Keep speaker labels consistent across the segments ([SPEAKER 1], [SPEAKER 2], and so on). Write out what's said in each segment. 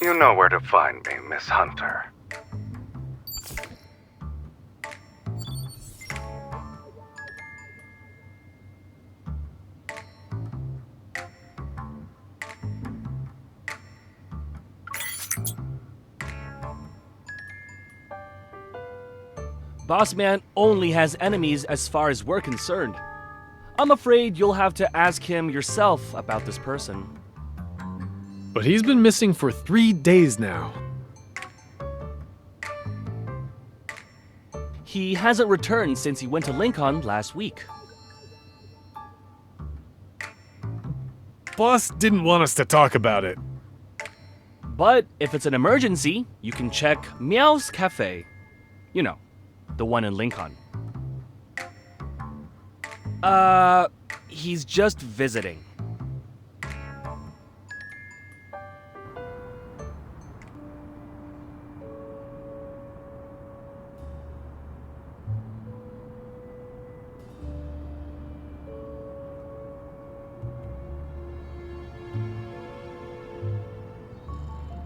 [SPEAKER 1] You know where to find me, Miss Hunter.
[SPEAKER 2] Boss Man only has enemies as far as we're concerned. I'm afraid you'll have to ask him yourself about this person.
[SPEAKER 3] But he's been missing for 3 days now.
[SPEAKER 2] He hasn't returned since he went to Lincoln last week.
[SPEAKER 3] Boss didn't want us to talk about it.
[SPEAKER 2] But if it's an emergency, you can check Meow's Cafe. You know, the one in Lincoln. He's just visiting.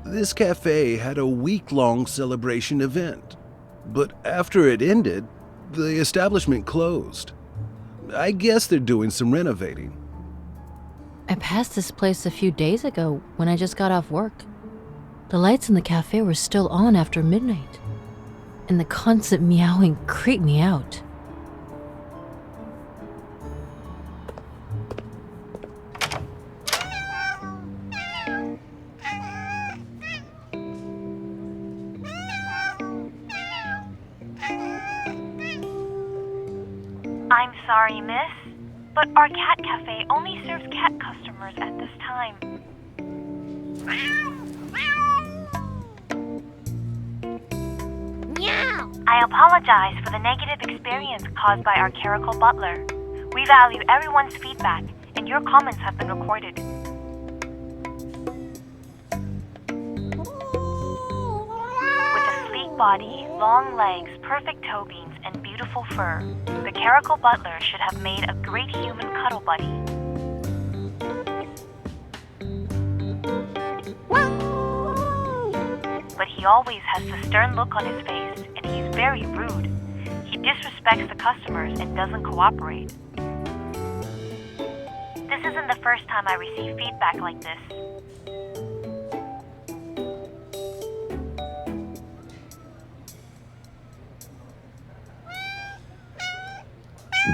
[SPEAKER 4] This cafe had a week-long celebration event, but after it ended, the establishment closed. I guess they're doing some renovating.
[SPEAKER 5] I passed this place a few days ago when I just got off work. The lights in the cafe were still on after midnight, and the constant meowing creeped me out.
[SPEAKER 6] I'm sorry, miss, but our cat cafe only serves cat customers at this time. Meow! I apologize for the negative experience caused by our Caretaker butler. We value everyone's feedback, and your comments have been recorded. With a sleek body, long legs, perfect toe beams, and beautiful fur, the Caretaker butler should have made a great human cuddle buddy. But he always has the stern look on his face, and he's very rude. He disrespects the customers and doesn't cooperate. This isn't the first time I receive feedback like this.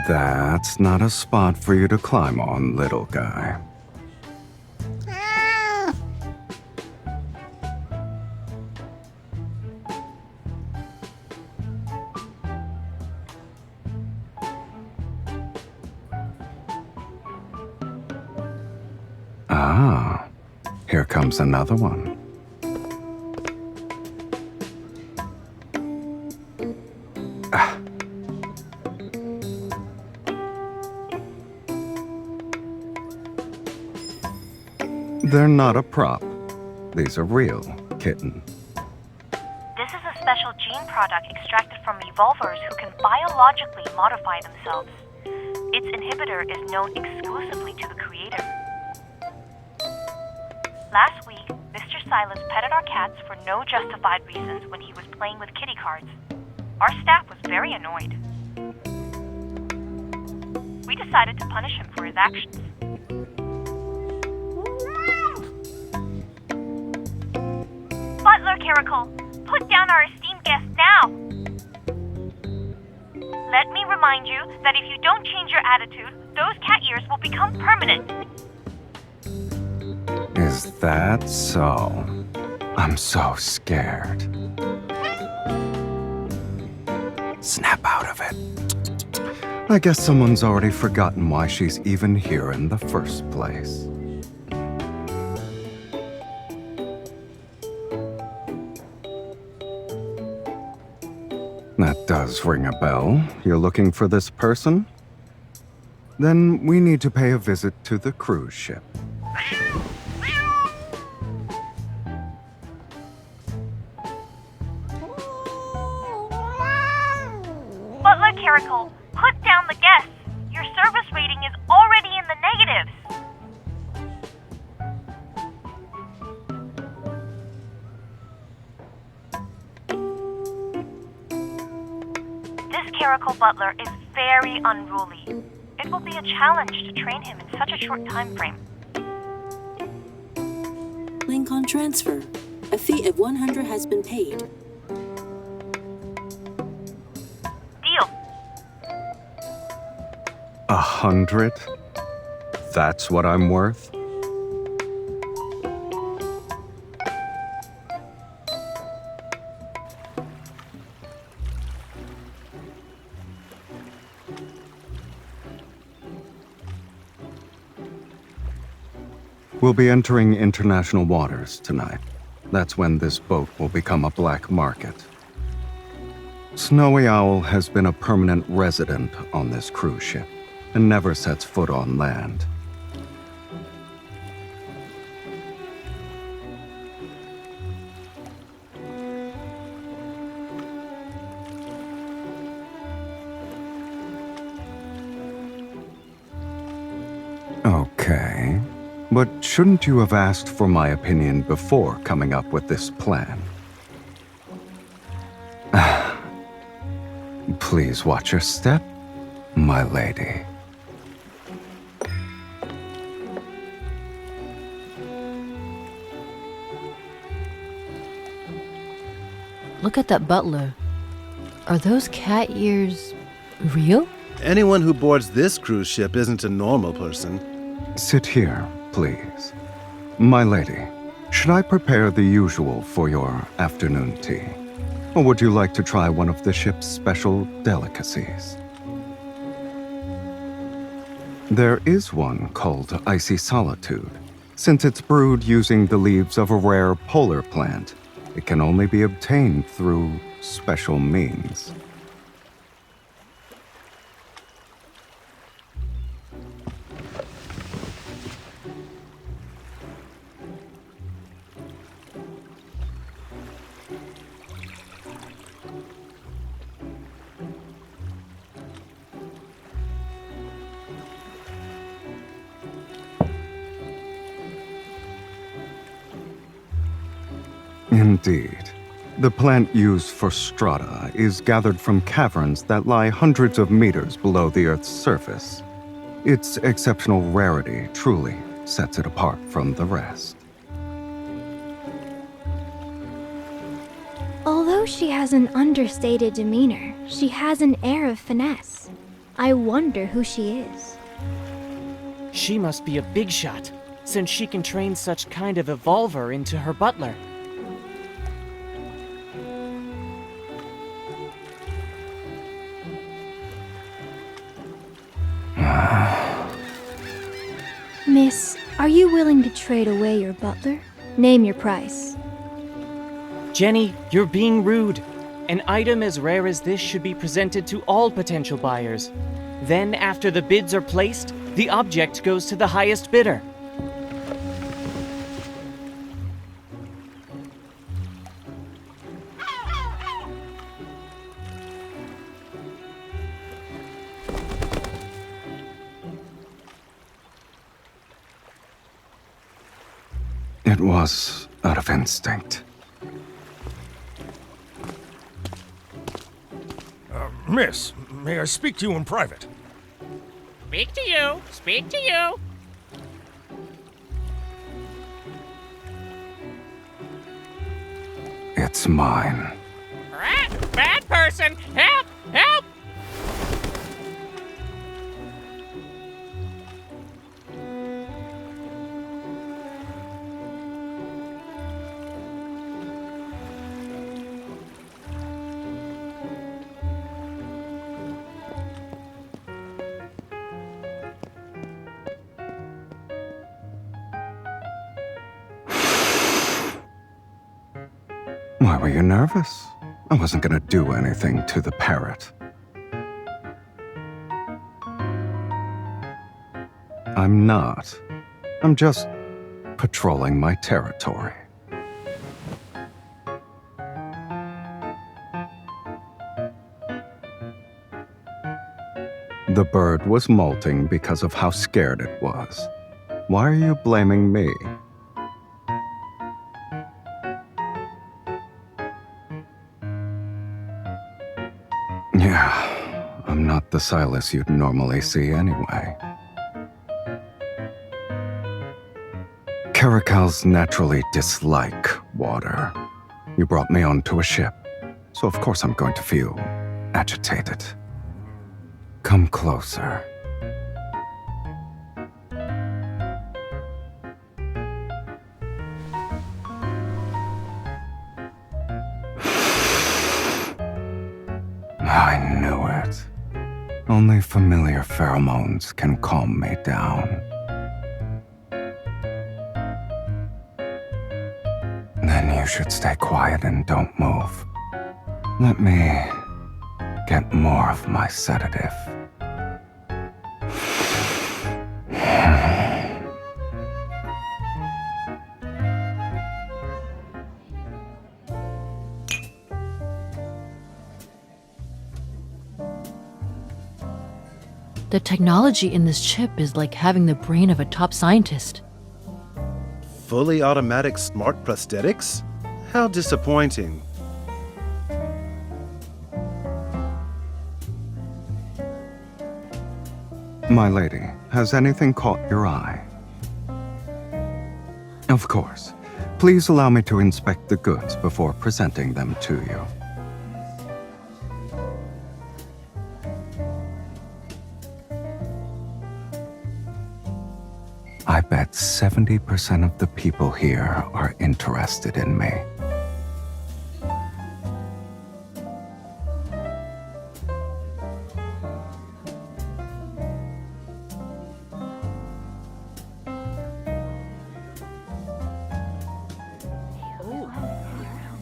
[SPEAKER 1] That's not a spot for you to climb on, little guy. Ah, here comes another one. They're not a prop. These are real, kitten.
[SPEAKER 6] This is a special gene product extracted from evolvers who can biologically modify themselves. Its inhibitor is known exclusively to the creator. Last week, Mr. Sylus petted our cats for no justified reasons when he was playing with kitty cards. Our staff was very annoyed. We decided to punish him for his actions. Butler Caretaker, put down our esteemed guest now! Let me remind you that if you don't change your attitude, those cat ears will become permanent.
[SPEAKER 1] Is that so? I'm so scared. Snap out of it. I guess someone's already forgotten why she's even here in the first place. That does ring a bell. You're looking for this person? Then we need to pay a visit to the cruise ship.
[SPEAKER 6] Butler Caretaker, put down the guests. Your service rating is already in the negatives. miracle butler is very unruly. It will be a challenge to train him in such a short time frame.
[SPEAKER 7] Link on transfer. A fee of 100 has been paid.
[SPEAKER 6] Deal.
[SPEAKER 1] 100? That's what I'm worth? We'll be entering international waters tonight. That's when this boat will become a black market. Snowy Owl has been a permanent resident on this cruise ship and never sets foot on land. Okay. But shouldn't you have asked for my opinion before coming up with this plan? Please watch your step, my lady.
[SPEAKER 5] Look at that butler. Are those cat ears real?
[SPEAKER 4] Anyone who boards this cruise ship isn't a normal person.
[SPEAKER 1] Sit here, please. My lady, should I prepare the usual for your afternoon tea? Or would you like to try one of the ship's special delicacies? There is one called Icy Solitude. Since it's brewed using the leaves of a rare polar plant, it can only be obtained through special means. Indeed. The plant used for strata is gathered from caverns that lie hundreds of meters below the Earth's surface. Its exceptional rarity truly sets it apart from the rest.
[SPEAKER 8] Although she has an understated demeanor, she has an air of finesse. I wonder who she is.
[SPEAKER 9] She must be a big shot, since she can train such kind of evolver into her butler.
[SPEAKER 8] Miss, are you willing to trade away your butler? Name your price.
[SPEAKER 9] Jenny, you're being rude. An item as rare as this should be presented to all potential buyers. Then, after the bids are placed, the object goes to the highest bidder.
[SPEAKER 1] It was out of instinct.
[SPEAKER 10] Miss, may I speak to you in private?
[SPEAKER 9] Speak to you! Speak to you!
[SPEAKER 1] It's mine.
[SPEAKER 9] Bad person! Help! Help!
[SPEAKER 1] Why were you nervous? I wasn't gonna do anything to the parrot. I'm not. I'm just patrolling my territory. The bird was molting because of how scared it was. Why are you blaming me? Yeah, the Sylus you'd normally see anyway. Caracals naturally dislike water. You brought me onto a ship, so of course I'm going to feel agitated. Come closer. I knew it. Only familiar pheromones can calm me down. Then you should stay quiet and don't move. Let me get more of my sedative.
[SPEAKER 5] The technology in this chip is like having the brain of a top scientist.
[SPEAKER 4] Fully automatic smart prosthetics? How disappointing.
[SPEAKER 1] My lady, has anything caught your eye? Of course. Please allow me to inspect the goods before presenting them to you. I bet 70% of the people here are interested in me.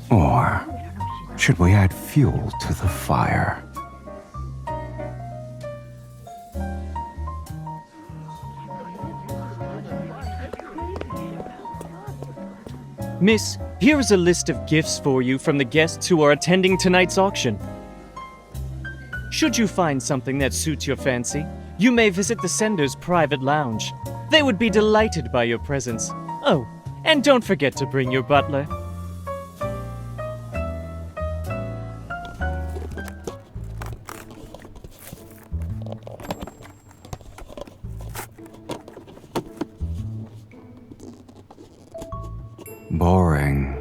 [SPEAKER 1] Or should we add fuel to the fire?
[SPEAKER 9] Miss, here is a list of gifts for you from the guests who are attending tonight's auction. Should you find something that suits your fancy, you may visit the sender's private lounge. They would be delighted by your presence. Oh, and don't forget to bring your butler.
[SPEAKER 1] Boring.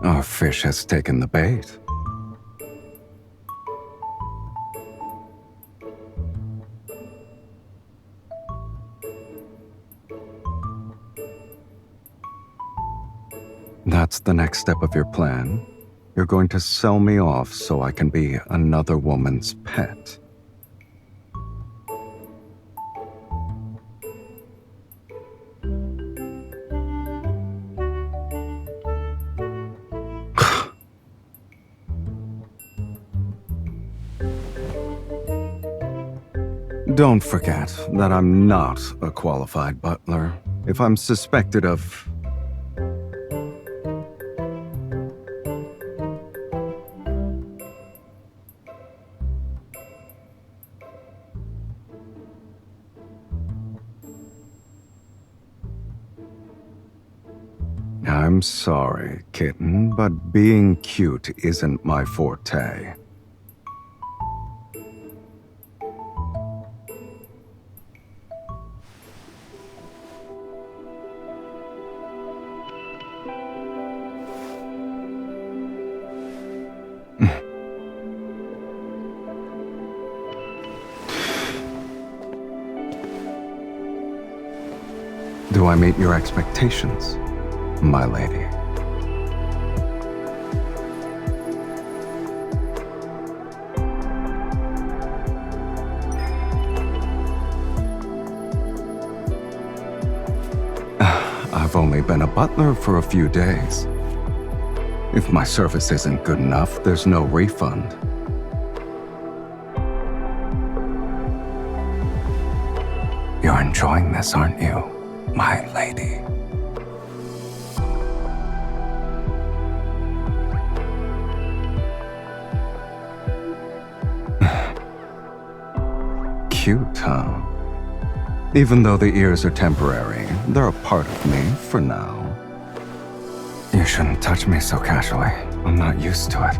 [SPEAKER 1] Our fish has taken the bait. That's the next step of your plan? You're going to sell me off so I can be another woman's pet. Don't forget that I'm not a qualified butler. If I'm suspected of... I'm sorry, kitten, but being cute isn't my forte. Do I meet your expectations, my lady? I've only been a butler for a few days. If my service isn't good enough, there's no refund. You're enjoying this, aren't you, my lady? cute, huh? Even though the ears are temporary, they're a part of me for now. You shouldn't touch me so casually. I'm not used to it.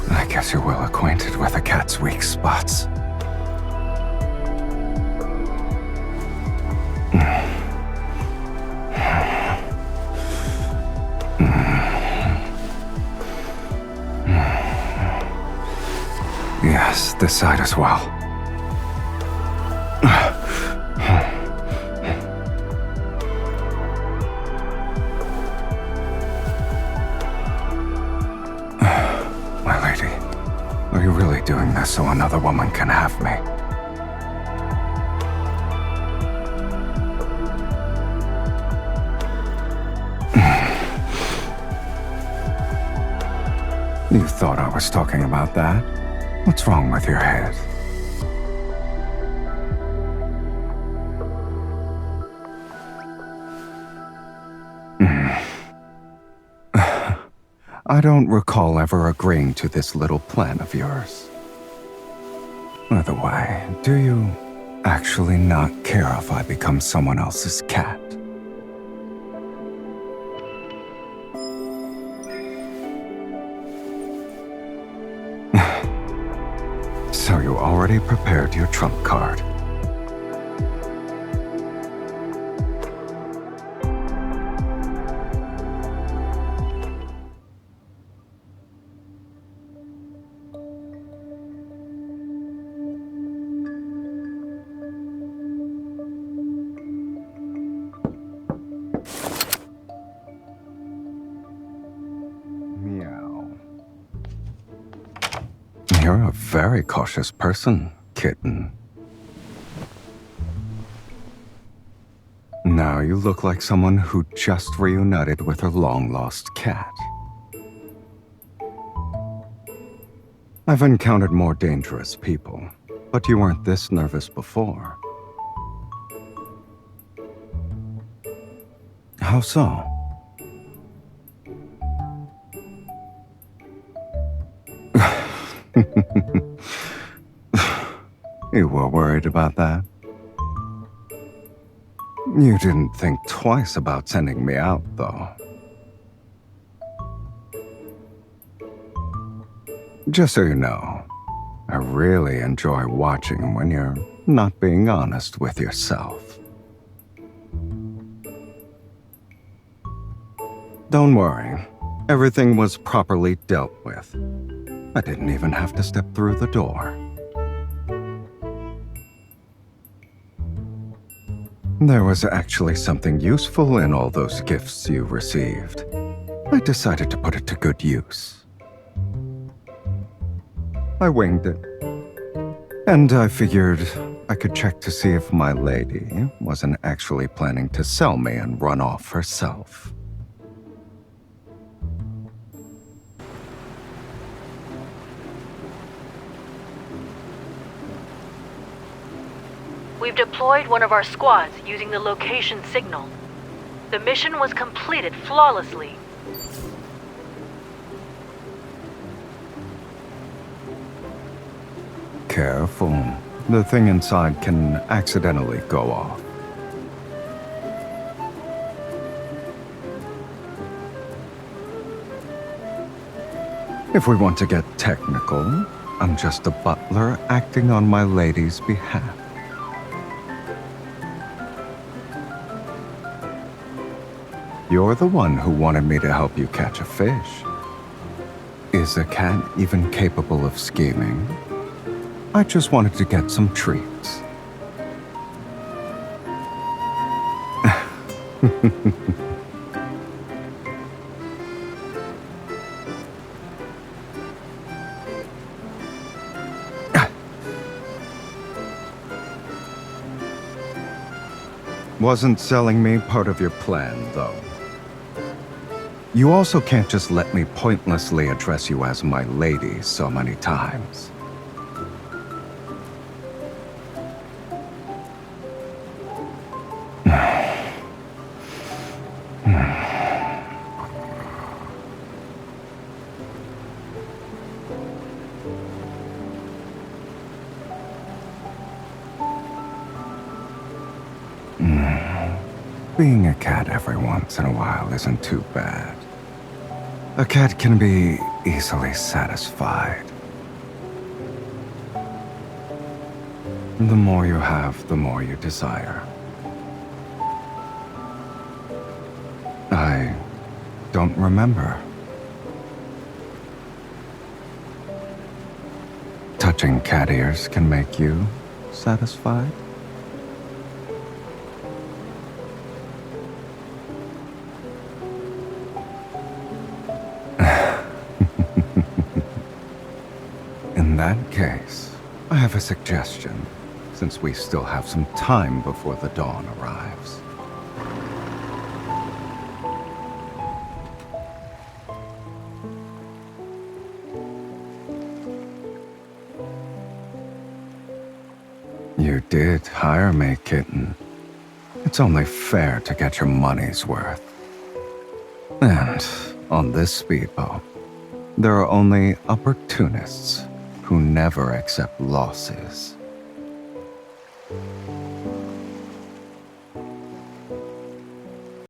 [SPEAKER 1] I guess you're well acquainted with a cat's weak spots. Yes, this side as well. My lady, are you really doing this so another woman can have me? You thought I was talking about that? What's wrong with your head? I don't recall ever agreeing to this little plan of yours. By the way, do you actually not care if I become someone else's cat? So you already prepared your trump card. Meow. You're a very cautious person, kitten. Now you look like someone who just reunited with her long-lost cat. I've encountered more dangerous people, but you weren't this nervous before. How so? You were worried about that? You didn't think twice about sending me out, though. Just so you know, I really enjoy watching when you're not being honest with yourself. Don't worry, everything was properly dealt with. I didn't even have to step through the door. There was actually something useful in all those gifts you received. I decided to put it to good use. I winged it. And I figured I could check to see if my lady wasn't actually planning to sell me and run off herself.
[SPEAKER 5] We've deployed one of our squads using the location signal. The mission was completed flawlessly.
[SPEAKER 1] Careful. The thing inside can accidentally go off. If we want to get technical, I'm just a butler acting on my lady's behalf. You're the one who wanted me to help you catch a fish. Is a cat even capable of scheming? I just wanted to get some treats. Wasn't selling me part of your plan, though. You also can't just let me pointlessly address you as my lady so many times. Being a cat every once in a while isn't too bad. A cat can be easily satisfied. The more you have, the more you desire. I don't remember. Touching cat ears can make you satisfied? In that case, I have a suggestion, since we still have some time before the dawn arrives. You did hire me, kitten. It's only fair to get your money's worth. And on this speedboat, there are only opportunists who never accept losses.